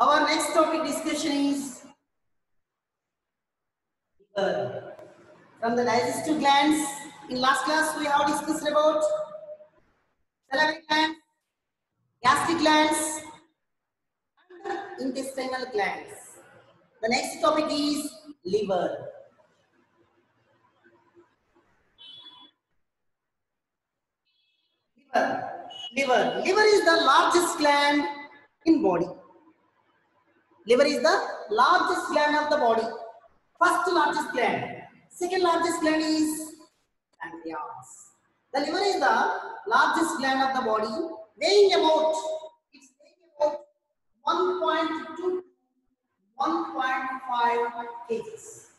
Our next topic discussion is liver. From the digestive glands. In last class, we have discussed about salivary glands, gastric glands, and intestinal glands. The next topic is liver. Liver is the largest gland in body. Liver is the largest gland of the body. First largest gland. Second largest gland is pancreas. The liver is the largest gland of the body, weighing about 1.2 to 1.5 kgs.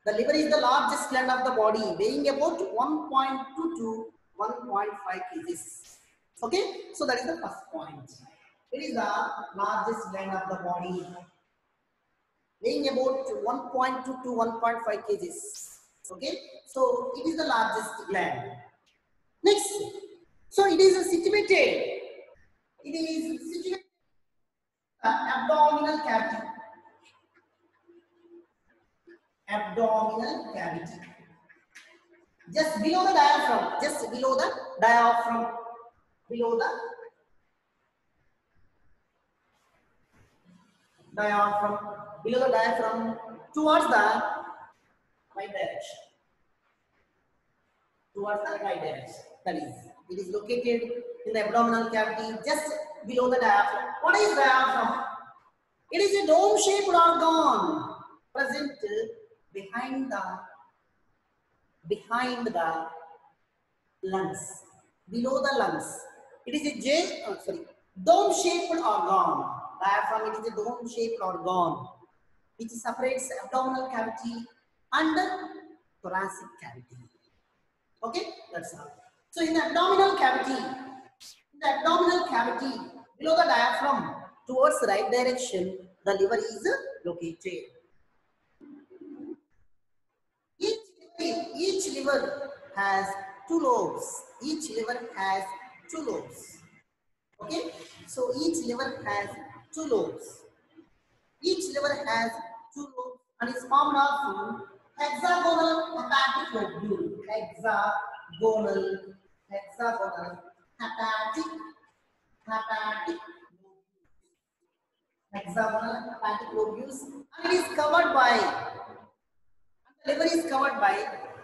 The liver is the largest gland of the body, weighing about 1.2 to 1.5 kgs. Okay, so that is the first point. It is the largest gland of the body, weighing about 1.2 to 1.5 kgs. Okay, so it is the largest gland. Next, so it is situated. It is situated in the abdominal cavity. Abdominal cavity. Just below the diaphragm. Just below the diaphragm. Below the diaphragm. Below the diaphragm. Towards the right direction. Towards the right direction. That is, it is located in the abdominal cavity, just below the diaphragm. What is diaphragm? It is a dome-shaped organ present behind the lungs, below the lungs. It is a dome-shaped organ. Diaphragm, it is a dome-shaped organ which separates abdominal cavity and thoracic cavity. Okay, that's all. So in the abdominal cavity, below the diaphragm, towards the right direction, the liver is located. Each liver has two lobes. Each liver has two lobes. Okay, so each liver has two lobes. Each liver has two lobes and is formed of hexagonal hepatic lobule. Hexagonal hepatic lobules, and it is covered by, the liver is covered by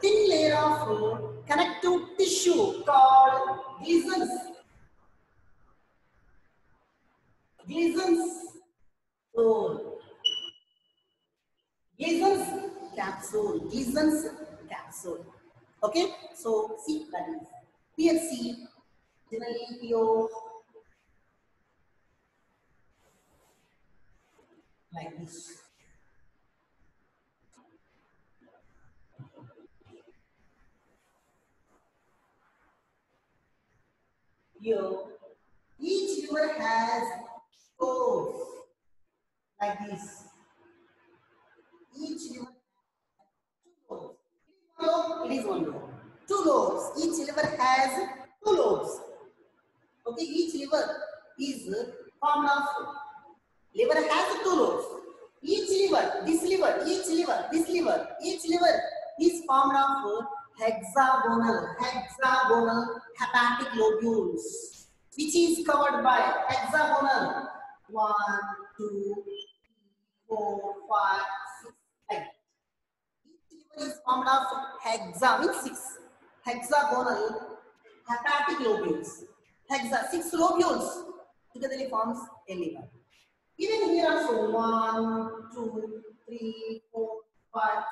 thin layer of connective tissue called Gleason's capsule. Okay, so see, that is here, see, generally PO like this. Here, each liver has lobes like this. Each liver has two lobes. It is one lobe. Two lobes. Each liver has two lobes. Okay, each liver is formed of, liver has two lobes. Each liver is formed of hexagonal hepatic lobules, which is covered by hexagonal 1, 2, 3, 4, 5, 6, 8. Each liver is formed of hexagonal hepatic lobules. Six lobules together forms a liver. Even here also 1, 2, 3, 4, 5,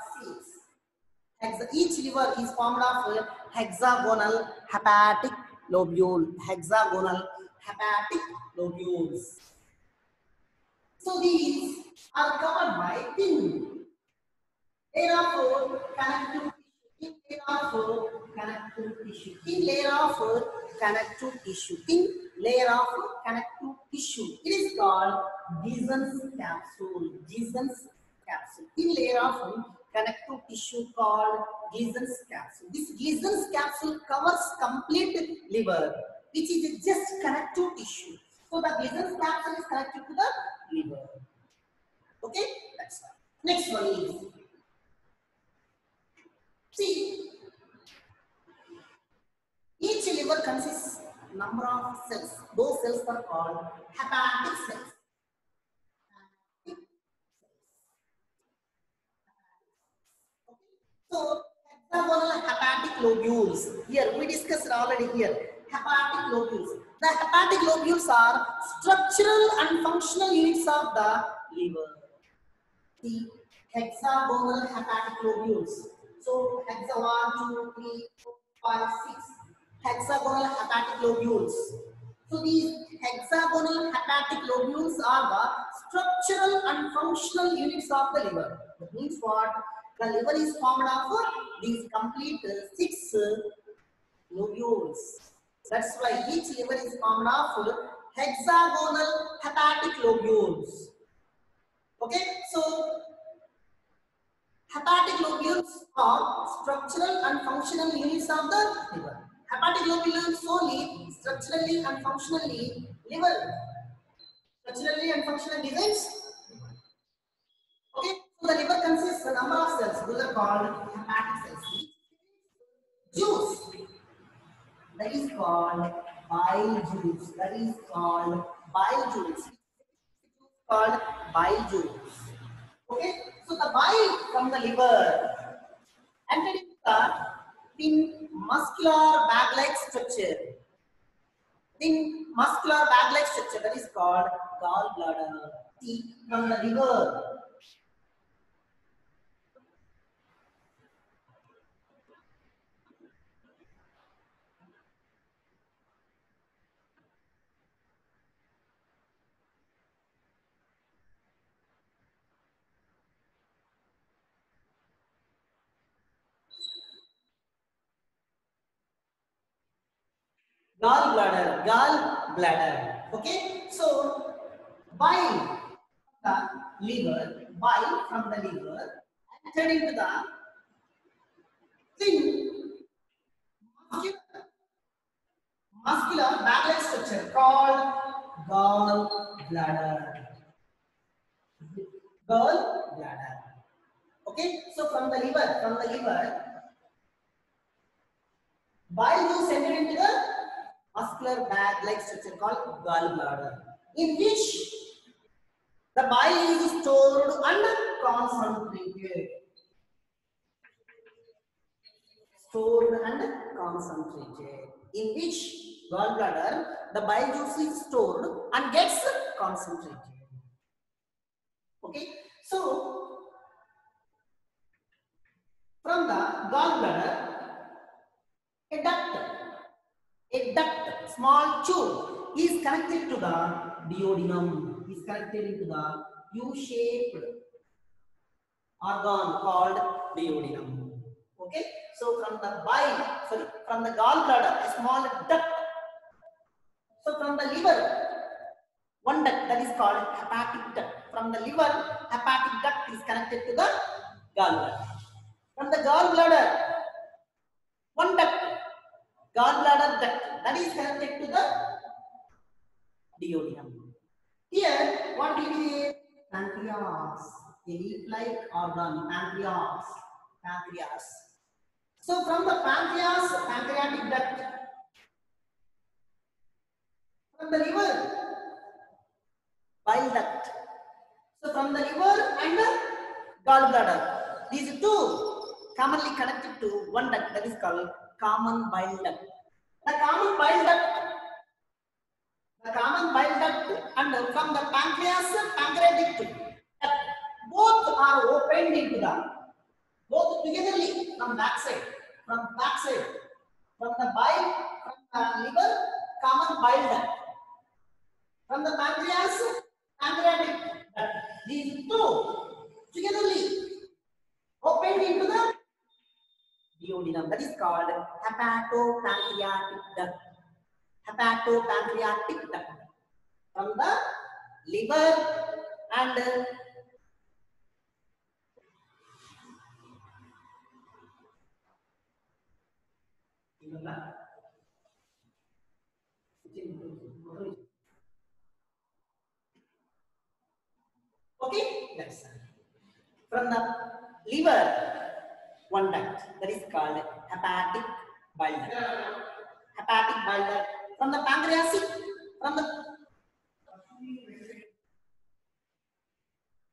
6. Each liver is formed of hexagonal hepatic lobule. So these are covered by thin layer of connective tissue. It is called Gleason's capsule. Thin layer of connective tissue called Gleason's capsule. This Gleason's capsule covers complete liver, which is just connective tissue. So the Gleason's capsule is connected to the liver. Okay, that's one. Next one is, see, each liver consists number of cells. Those cells are called hepatic cells. So, hexagonal hepatic lobules. Here, we discussed already here. Hepatic lobules. The hepatic lobules are structural and functional units of the liver. The hexagonal hepatic lobules. So, hexa 1, 2, 3, 4, 5, 6. Hexagonal hepatic lobules. So, these hexagonal hepatic lobules are the structural and functional units of the liver. That means what? The liver is formed of these complete 6 lobules. That's why each liver is formed of hexagonal hepatic lobules. Okay, so hepatic lobules are structural and functional units of the liver. Hepatic lobules solely structurally and functionally liver. Structurally and functional designs. Okay, so the liver consists of a number of cells. Those are called hepatic cells. Juice, that is called bile juice. That is called bile juice. Called bile juice. Okay, so the bile from the liver entered into the thin muscular bag-like structure. Thin muscular bag-like structure, that is called gallbladder. See, from the liver. Gallbladder. Okay, so bile the liver, bile from the liver entered into the thin muscular bag-like structure called gallbladder. Gallbladder. Okay, so from the liver, bile juice entered into the muscular bag-like structure called gallbladder, in which the bile is stored and concentrated. Stored and concentrated. In which gallbladder, the bile juice is stored and gets concentrated. Okay, so from the gallbladder, a duct, small tube, is connected to the duodenum. Is connected into the U-shaped organ called duodenum. Okay, so from the gallbladder, a small duct. So from the liver, one duct, that is called hepatic duct. From the liver, hepatic duct is connected to the gallbladder. From the gallbladder, one duct, gallbladder duct, that is connected to the duodenum. Here, what do we have? Pancreas, a leaf-like organ, pancreas. So from the pancreas, pancreatic duct, from the liver, bile duct. So from the liver and the gallbladder, these two commonly connected to one duct, that is called common bile duct. The common bile duct and from the pancreatic duct, both are opened into the, both togetherly from backside, from the bile, from the liver, common bile duct, from the pancreatic duct. These two togetherly opened into the duodenum. That is called hepatopancreatic duct. Hepatopancreatic duct. From the liver and From the liver, one duct that is called hepatic bile duct. Hepatic bile duct. From the pancreatic, from the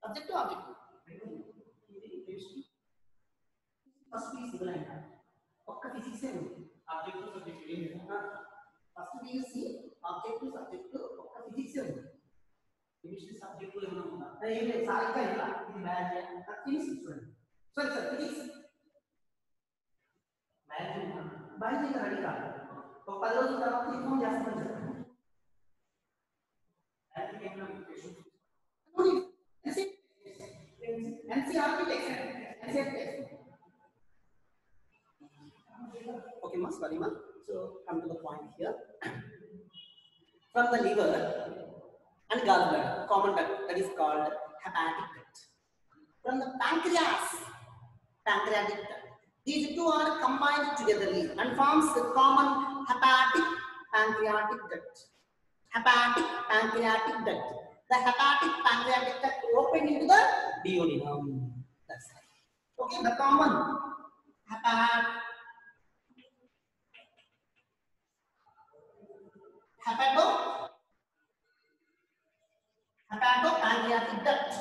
subject to object. First we see line. Okka physics e undi. Object to subject e. First we see object to subject to okka physics e undi. Chemistry subject to emna unda. Ei sarika illa. Idi biology. Chemistry student. Sorry sir, physics. Biology ka ready kaadu. ఒక 10 రోజుల తర్వాత inform చేస్తామని చెప్పండి. NCERT text. Okay, ma, sorry ma. So come to the point here. From the liver and gallbladder, common duct that is called hepatic duct. From the pancreas, pancreatic duct. These two are combined togetherly and forms the common hepatic pancreatic duct. Hepatic pancreatic duct. The hepatic pancreatic duct open into the duodenum. That's right. Okay, the common hepatopancreatic duct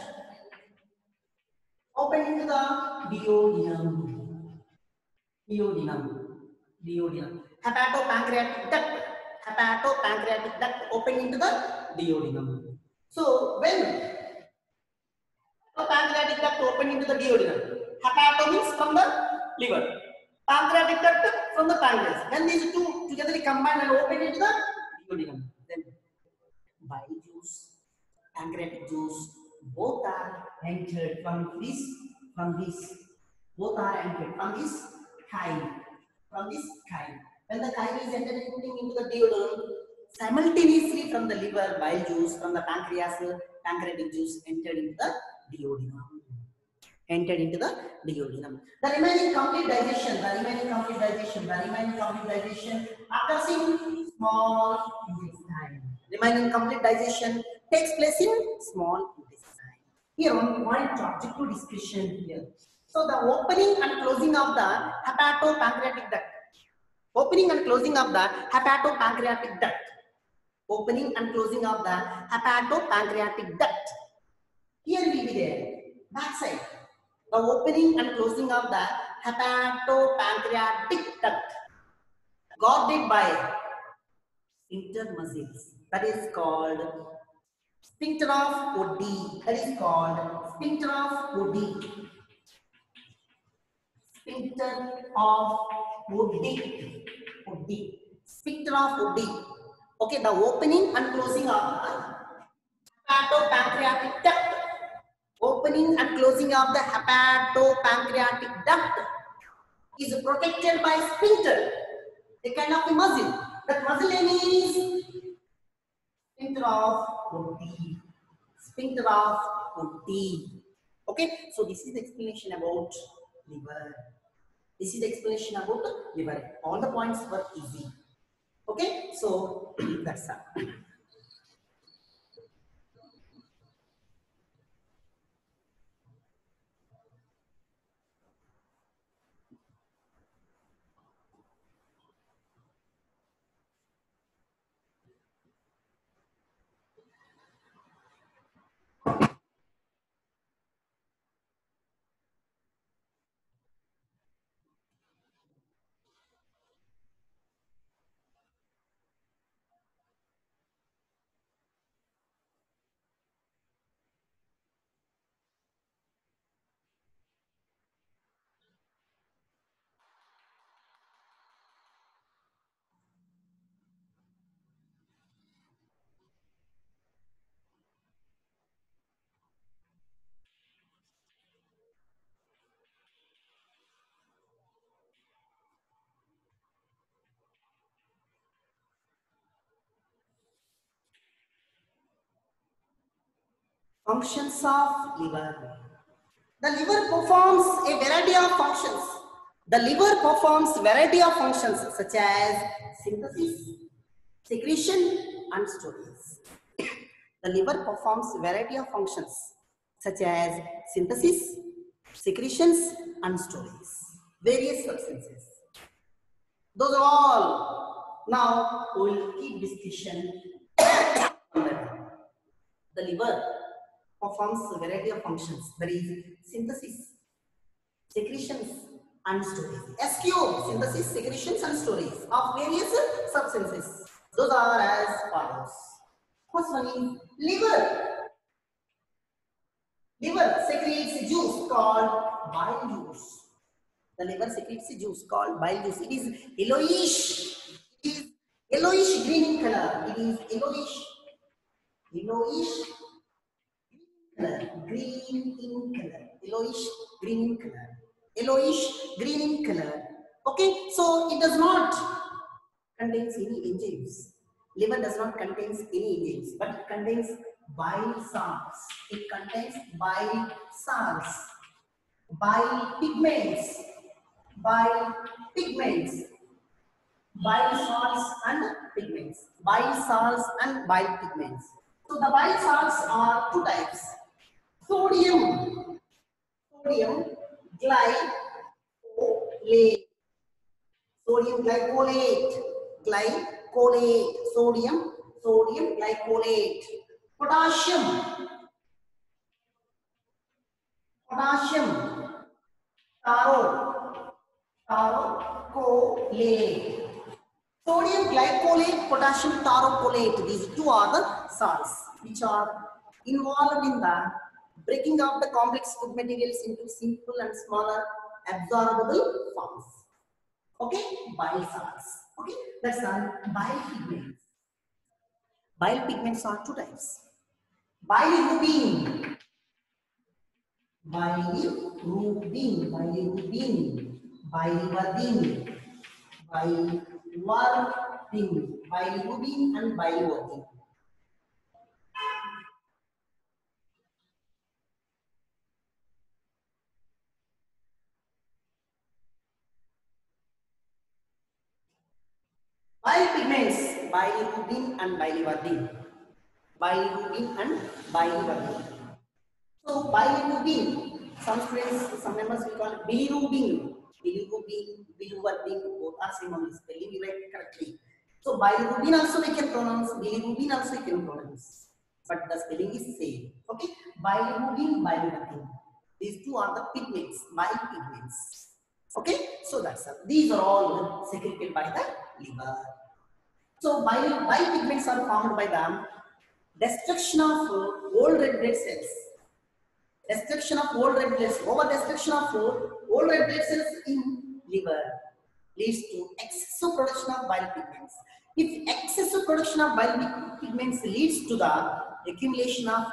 open into the duodenum. Hepatopancreatic duct open into the duodenum. So when pancreatic duct open into the duodenum, hepato means from the liver, pancreatic duct from the pancreas. When these two together combine and open into the duodenum, then bile juice, pancreatic juice, both are entered from this. Both are entered from this chyme. When the chyme is entered into the duodenum, simultaneously from the liver, bile juice, from the pancreas, pancreatic juice entered into the duodenum. The remaining complete digestion occurs in small intestine. Remaining complete digestion takes place in small intestine. Here one point object to discussion here. So the opening and closing of the hepatopancreatic duct. Opening and closing of the hepatopancreatic duct. Here will be there. Back side. The opening and closing of the hepatopancreatic duct guarded by sphincter muscles. That is called sphincter of Oddi. Sphincter of Oddi. Okay, the opening and closing of the hepatopancreatic duct. Opening and closing of the hepatopancreatic duct is protected by sphincter, a kind of a muscle. That muscle name is sphincter of Oddi. Okay, so this is the explanation about liver. All the points were easy. Okay, so that's all. Functions of liver. The liver performs a variety of functions. Such as synthesis, secretion, and storage. The liver performs a variety of functions such as synthesis, secretions and storage, various substances. Those are all. Now we will keep discussion on that. The liver performs a variety of functions. There is synthesis, secretions and storage. SQ, synthesis, secretions and storage of various substances. Those are as follows. First one is liver. Liver secretes juice called bile juice. The liver secretes a juice called bile juice. It is yellowish. It is yellowish green in color. It is yellowish green in color. Yellowish green in color. Yellowish green in color. Okay, so it does not contains any enzymes. Liver does not contains any enzymes, but it contains bile salts. It contains bile salts, bile pigments, bile salts and pigments, bile salts and bile pigments. So the bile salts are two types: sodium glycolate, sodium glycolate, potassium tarocolate. Sodium glycolate, potassium tarocolate. These two are the salts which are involved in the breaking up the complex food materials into simple and smaller absorbable forms. Okay, bile salts. Okay, that's all. Bile pigments. Bile pigments are two types: bilirubin, biliverdin, bilirubin and biliverdin. Bile pigments, bilirubin and biliverdin. So bilirubin, some students, some members will call it bilirubin, biliverdin, both are same only spelling, you write correctly. So bilirubin also we can pronounce, bilirubin also you can pronounce, but the spelling is same. Okay, biliverdin. These two are the pigments, bile pigments. Okay, so that's all. These are all secreted by the liver. So bile pigments are formed by the destruction of old red blood cells. Destruction of old red blood cells. Over destruction of old red blood cells in liver leads to excessive production of bile pigments. If excessive production of bile pigments leads to the accumulation of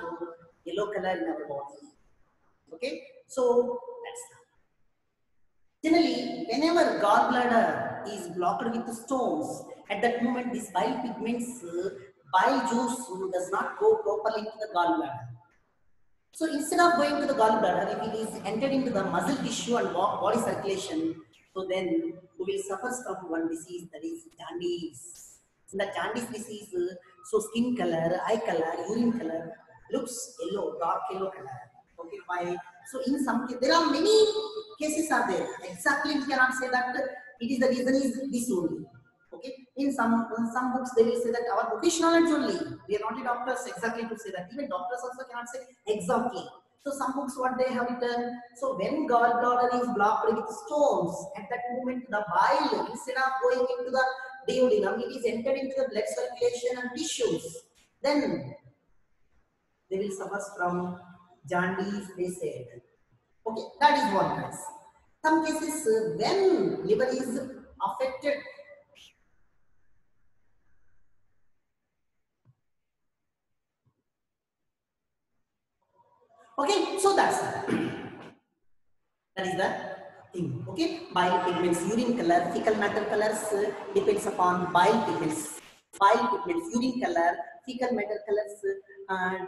yellow color in our body. Okay, so that's that. Generally, whenever gallbladder is blocked with stones, at that moment this bile pigments, bile juice does not go properly to the gallbladder. So instead of going to the gallbladder, if it is entered into the muscle tissue and body circulation, so then we will suffer from one disease, that is jaundice. In the jaundice disease, so skin color, eye color, urine color looks yellow, dark yellow color. Okay, why? So in some cases, there are many cases are there. Exactly, we cannot say that it is the reason is this only. Okay, in some books they will say that our professional knowledge only. We are not a doctors exactly to say that. Even doctors also cannot say exactly. So some books what they have written. So when gallbladder is blocked with stones, at that moment the bile instead of going into the duodenum, it is entered into the blood circulation and tissues. Then they will suffer from jaundice, they said. Okay, that is one case. Some cases when liver is affected, okay, so that's that is the thing. Okay, bile pigments, urine color, fecal matter colors depends upon bile pigments. Bile pigments, urine color, fecal matter colors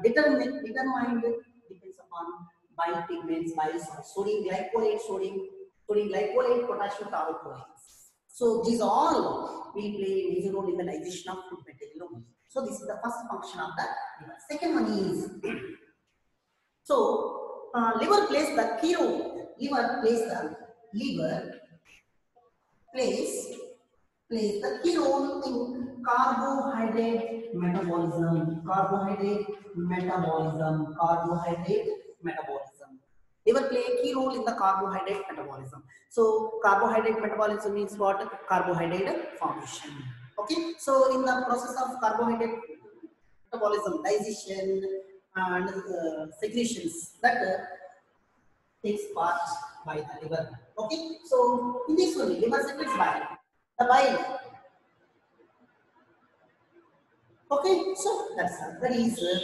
determined depends upon bile pigments, bile salts, sodium glycolate, potassium tarocolate. So these all will play a major role in the digestion of food material. So this is the first function of the liver. Second one is, so liver plays the key role liver plays the key role in carbohydrate metabolism. Liver play a key role in the carbohydrate metabolism. So carbohydrate metabolism means what? Carbohydrate formation. Okay. So in the process of carbohydrate metabolism, digestion and secretions that takes part by the liver. Okay. So in this way, liver secretes bile. The bile. Okay. So that's the reason.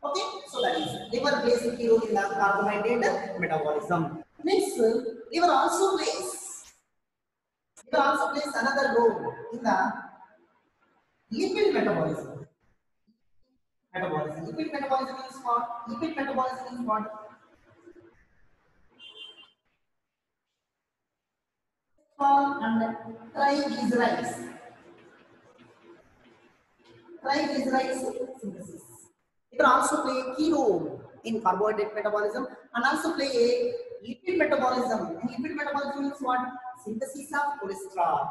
Okay, so that is liver plays a key role in the carbohydrate metabolism. Next, liver also plays another role in the lipid metabolism. Lipid metabolism is what? Lipid metabolism is what? And triglycerides. Triglycerides synthesis. Liver also play a key role in carbohydrate metabolism and also play a lipid metabolism. And lipid metabolism is what? Synthesis of cholesterol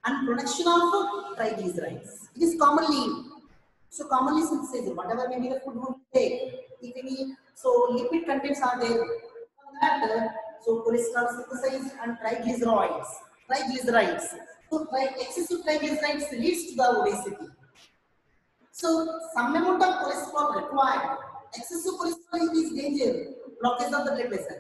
and production of triglycerides. It is commonly synthesized. Whatever maybe the food we take, if any, so lipid contents are there. From that, so cholesterol synthesized and triglycerides. So excessive triglycerides leads to the obesity. So some amount of cholesterol required. Excessive cholesterol is danger, blockage of the blood vessel.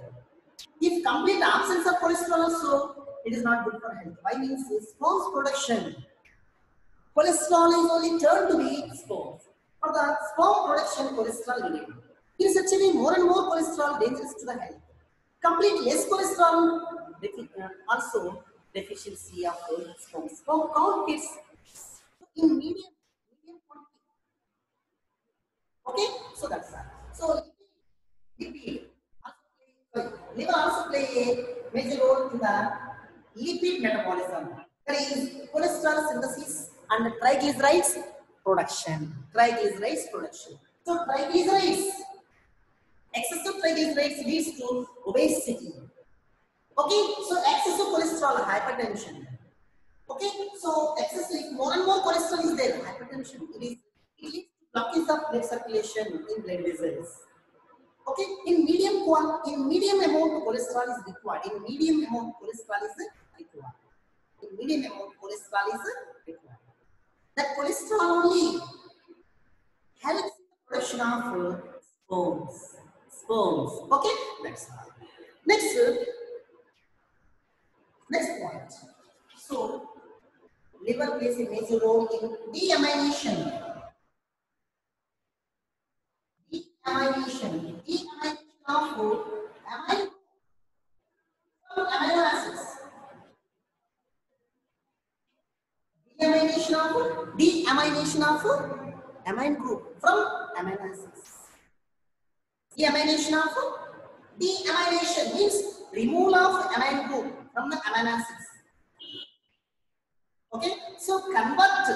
If complete absence of cholesterol also, it is not good for health. Why means sperm production. Cholesterol is only turned to be sperm. For the sperm production, cholesterol needed. In such a way, more and more cholesterol dangerous to the health. Complete less cholesterol, also deficiency of sperm. Sperm count is in medium quantity. Okay, so that's that. So lipid liver also play a major role in the lipid metabolism. That is cholesterol synthesis and triglycerides production. So excessive triglycerides leads to obesity. Okay, so excessive cholesterol, hypertension. Okay, so excessive, more and more cholesterol is there, hypertension. It leads to blockage of blood circulation in blood vessels. Okay, in medium amount cholesterol is required. That cholesterol only helps in the production of sperms. Okay, that's all. Next point. So liver plays a major role in deamination. Deamination of amino acids. Deamination of amine group from amino acids. Deamination means removal of amine group from the amino acids. Okay, so convert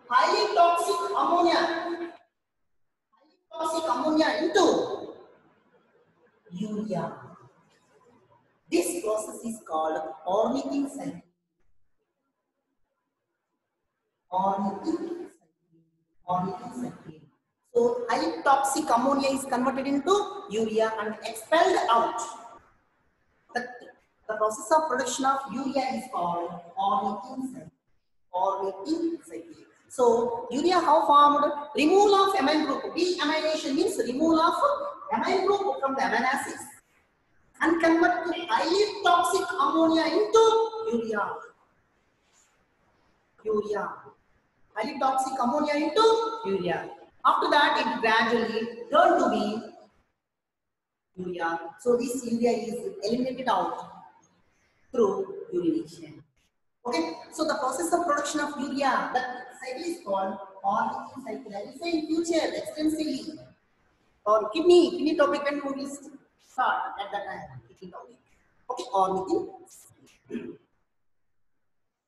highly toxic ammonia into urea. This process is called ornithine cycle. So highly toxic ammonia is converted into urea and expelled out. The process of production of urea is called ornithine cycle. So urea how formed? Removal of amine group. Deamination means removal of amine group from the amino acids and convert to highly toxic ammonia into urea. Highly toxic ammonia into urea. After that, it gradually turned to be urea. So this urea is eliminated out through urination. Okay, so the process of production of urea, that cycle is called ornithine cycle. I will say in future extensively. Or kidney topic when we will start at that time. Kidney topic. Okay, ornithine.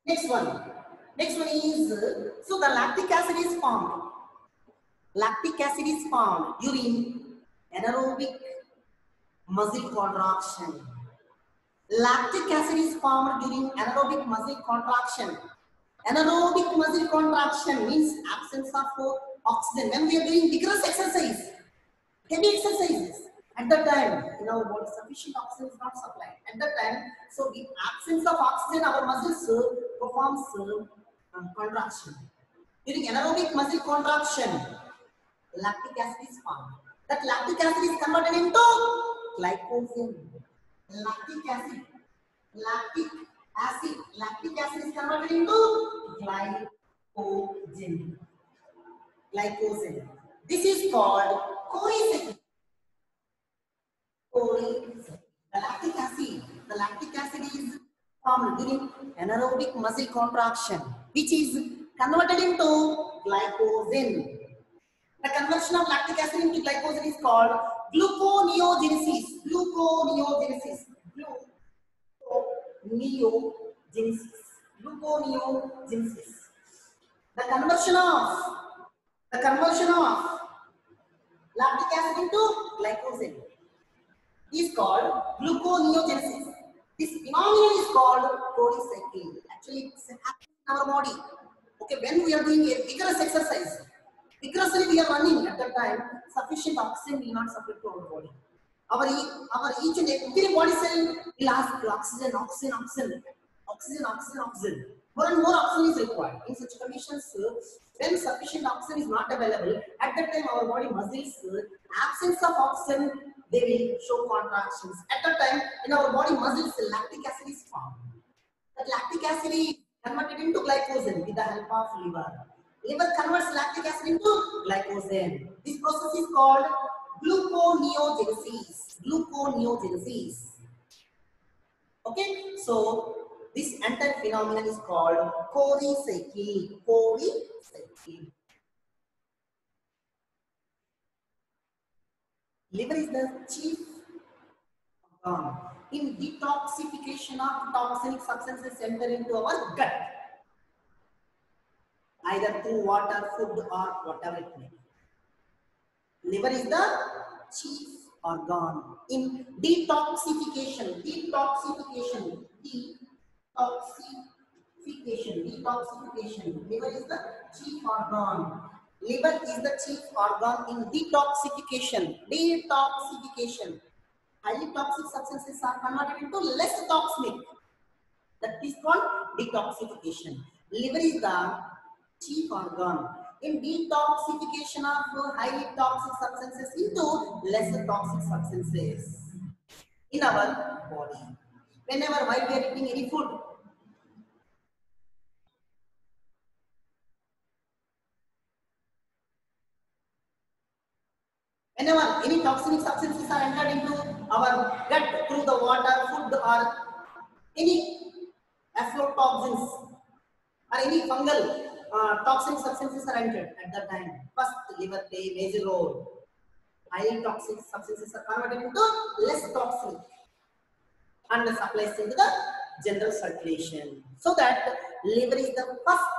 Next one is so the lactic acid is formed. Lactic acid is formed during anaerobic muscle contraction. Lactic acid is formed during anaerobic muscle contraction. Anaerobic muscle contraction means absence of oxygen. When we are doing vigorous exercise, heavy exercises, at that time in our body sufficient oxygen is not supplied. At that time, so in absence of oxygen, our muscles performs contraction. During anaerobic muscle contraction, lactic acid is formed. That lactic acid is converted into glycogen. Lactic acid, lactic acid is converted into glycogen. Glycogen. This is called chorecycline. The lactic acid is formed during anaerobic muscle contraction, which is converted into glycogen. The conversion of lactic acid into glycogen is called gluconeogenesis. Gluconeogenesis. Gluconeogenesis. Gluconeogenesis. The conversion of lactic acid into glycogen is called gluconeogenesis. This phenomenon is called chorecycline. Actually, it's happening in our body. Okay, when we are doing a vigorous exercise, vigorously we are running at that time, sufficient oxygen will not supply to our body. Our each and every body cell will ask oxygen. More and more oxygen is required. In such conditions, when sufficient oxygen is not available, at that time our body muscles, absence of oxygen, they will show contractions. At that time, in our body muscles, lactic acid is formed. That lactic acid is converted into glycogen with the help of liver. Liver converts lactic acid into glycogen. This process is called gluconeogenesis. Gluconeogenesis. Okay, so this entire phenomenon is called chorecycline. Chorecycline. Liver is the chief organ in detoxification of toxic substances enter into our gut, either through water, food, or whatever it may be. Liver is the chief organ in detoxification. Liver is the chief organ. Liver is the chief organ in detoxification. Highly toxic substances are converted into less toxic. That is called detoxification. Liver is the chief organ in detoxification of highly toxic substances into less toxic substances in our body. Whenever while we are eating any food, whenever any toxic substances are entered into our gut through the water, food, or any aflatoxins or any fungal toxic substances are entered at that time, first liver play major role. Highly toxic substances are converted into less toxic and supplies into the general circulation. So that liver is the first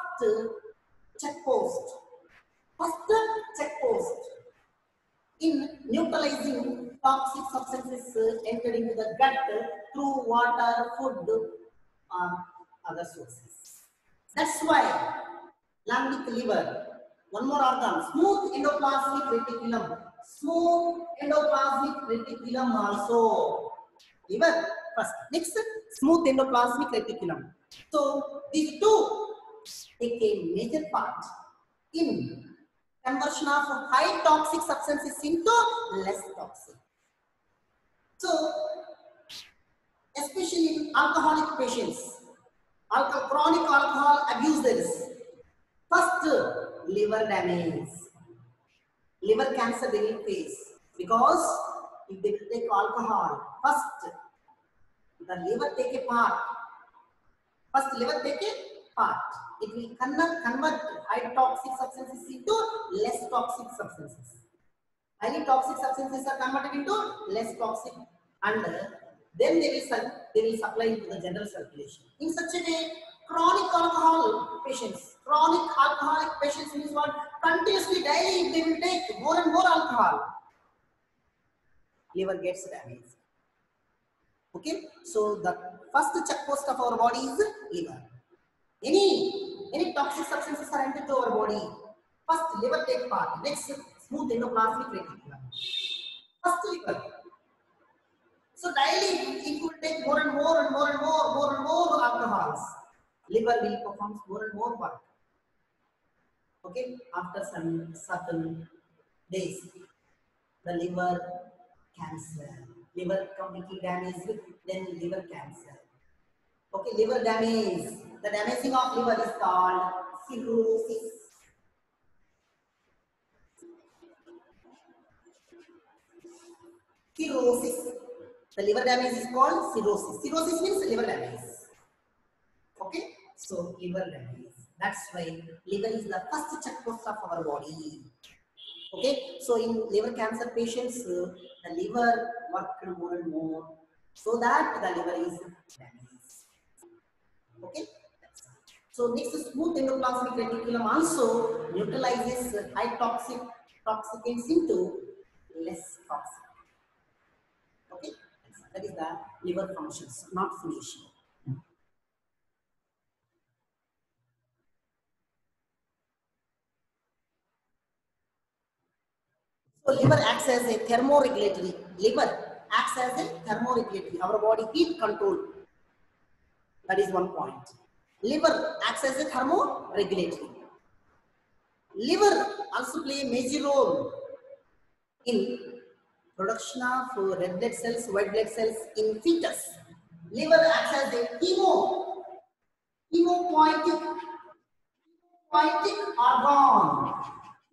checkpost in neutralizing toxic substances entered into the gut through water, food, or other sources. That's why lambic liver, one more organ, smooth endoplasmic reticulum. Smooth endoplasmic reticulum also. Liver first. Next, smooth endoplasmic reticulum. So these two take a major part in conversion of high toxic substances into less toxic. So, especially in alcoholic patients, chronic alcohol abusers, first liver damage, liver cancer they will face, because if they take alcohol, first the liver take a part. It will convert high toxic substances into less toxic substances. Highly toxic substances are converted into less toxic, and then they will supply into the general circulation. In such a way, chronic alcoholic patients means what? Continuously daily they will take more and more alcohol. liver gets damaged. Okay, so the first check post of our body is liver. Any toxic substances are entered to our body. First, liver take part. Next, smooth endoplasmic reticulum. First, liver. So daily, if you take more and more alcohols, liver will perform more and more work. Okay, after some certain days, the liver cancer, liver completely damaged, then liver cancer. Okay, liver damage. The damaging of liver is called cirrhosis. Cirrhosis. The liver damage is called cirrhosis. Cirrhosis means liver damage. Okay, so liver damage. That's why liver is the first check post of our body. Okay, so in liver cancer patients, the liver works more and more, so that the liver is damaged. Okay. So next, smooth endoplasmic reticulum also neutralizes high toxicants into less toxic. Okay, that is the liver functions, not finishing. So liver acts as a thermoregulatory. Liver acts as a thermoregulatory. Our body heat control. That is one point. Liver acts as a thermoregulatory. Liver also play a major role in production of red blood cells, white blood cells in fetus. Liver acts as a hemopoietic organ.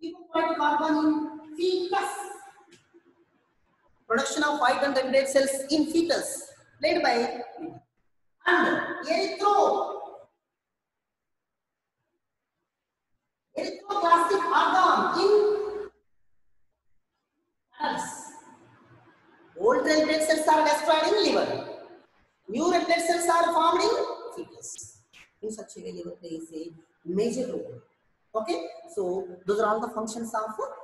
Hemopoietic organ in fetus. Production of white and red blood cells in fetus played by liver. And erythroclastic organ in adults. Old red blood cells are destroyed in liver. New red blood cells are formed in fetus. In such a way, liver plays a major role. Okay, so those are all the functions of liver.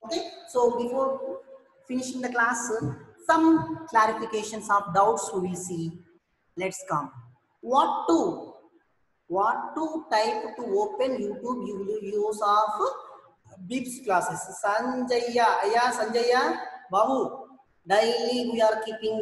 Okay, so before finishing the class, some clarifications of doubts we will see. Let's come. What to type to open YouTube? You will use of BIPS classes. Sanjaya, Babu. Daily we are keeping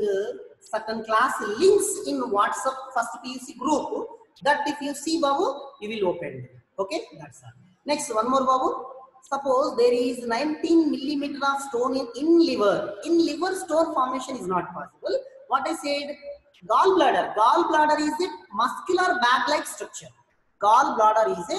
certain class links in WhatsApp first PUC group. That if you see, Babu, you will open. Okay, that's all. Next, one more, Babu. Suppose there is 19 millimeter of stone in liver. In liver, stone formation is not possible. What I said, gallbladder. Gallbladder is a muscular bag-like structure. Gallbladder is a